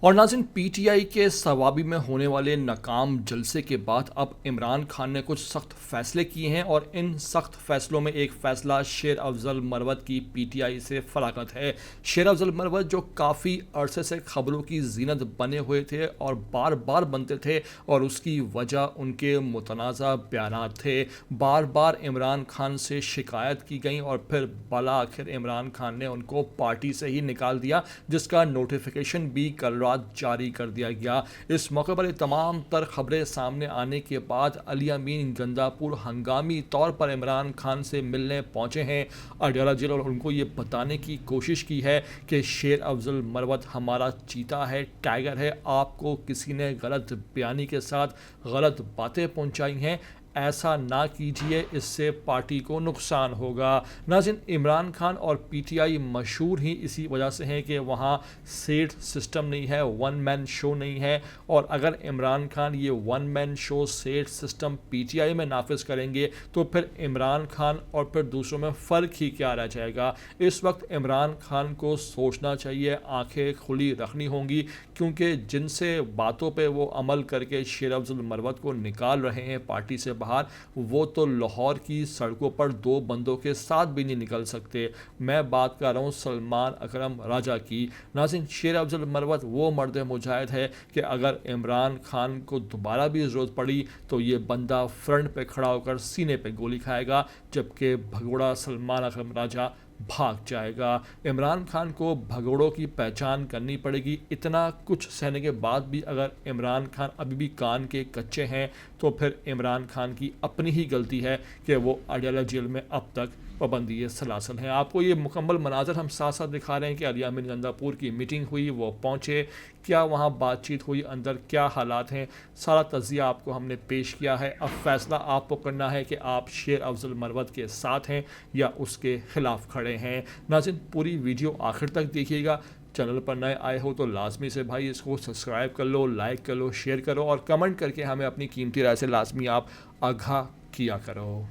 और नाज़रीन, पीटीआई के सवाबी में होने वाले नाकाम जलसे के बाद अब इमरान खान ने कुछ सख्त फैसले किए हैं और इन सख्त फैसलों में एक फ़ैसला शेर अफजल मरवत की पीटीआई से फरागत है। शेर अफजल मरवत जो काफ़ी अरसे से खबरों की जीनत बने हुए थे और बार बार बनते थे, और उसकी वजह उनके मुतनाज़ा बयानात थे। बार बार इमरान खान से शिकायत की गई और फिर बला आखिर इमरान खान ने उनको पार्टी से ही निकाल दिया, जिसका नोटिफिकेशन भी कल रात जारी कर दिया गया। इस मौके पर तमाम तर खबरें सामने आने के बाद अली अमीन गंदापुर हंगामी तौर पर इमरान खान से मिलने पहुंचे हैं अडयाला जेल, और उनको ये बताने की कोशिश की है कि शेर अफजल मरवत हमारा चीता है, टाइगर है, आपको किसी ने गलत बयानी के साथ गलत बातें पहुंचाई हैं, ऐसा ना कीजिए, इससे पार्टी को नुकसान होगा। नाज़रीन, इमरान खान और पीटीआई मशहूर ही इसी वजह से हैं कि वहाँ सेट सिस्टम नहीं है, वन मैन शो नहीं है, और अगर इमरान खान ये one man show set system PTI में नाफिज करेंगे तो फिर इमरान खान और फिर दूसरों में फ़र्क ही क्या रह जाएगा। इस वक्त इमरान खान को सोचना चाहिए, आंखें खुली रखनी होंगी, क्योंकि जिनसे बातों पे वो अमल करके शेर अफजल मरवत को निकाल रहे हैं पार्टी से बाहर, वो तो लाहौर की सड़कों पर दो बंदों के साथ भी नहीं निकल सकते। मैं बात कर रहा हूँ सलमान अकरम राजा की। नाज़रीन, शेर अफजल मरवत वो मर्द मुजाहिद है कि अगर इमरान खान को दोबारा भी ज़रूरत पड़ी तो ये बंदा फ्रंट पे खड़ा होकर सीने पे गोली खाएगा, जबकि भगोड़ा सलमान अकरम राजा भाग जाएगा। इमरान खान को भगोड़ों की पहचान करनी पड़ेगी। इतना कुछ सहने के बाद भी अगर इमरान खान अभी भी कान के कच्चे हैं तो फिर इमरान खान की अपनी ही गलती है कि वो अडयाला जेल में अब तक पाबंदी सलासल हैं। आपको ये मुकम्मल मनाजर हम साथ साथ दिखा रहे हैं कि अली अमीन गंदापुर की मीटिंग हुई, वो पहुँचे, क्या वहाँ बातचीत हुई, अंदर क्या हालात हैं, सारा तज़िया आपको हमने पेश किया है। अब फैसला आपको करना है कि आप शेर अफजल मरवत के साथ हैं या उसके ख़िलाफ़ खड़े हैं। नाज़रीन, पूरी वीडियो आखिर तक देखिएगा। चैनल पर नए आए हो तो लाजमी से भाई इसको सब्सक्राइब कर लो, लाइक कर लो, शेयर करो और कमेंट करके हमें अपनी कीमती राय से लाजमी आप आगाह किया करो।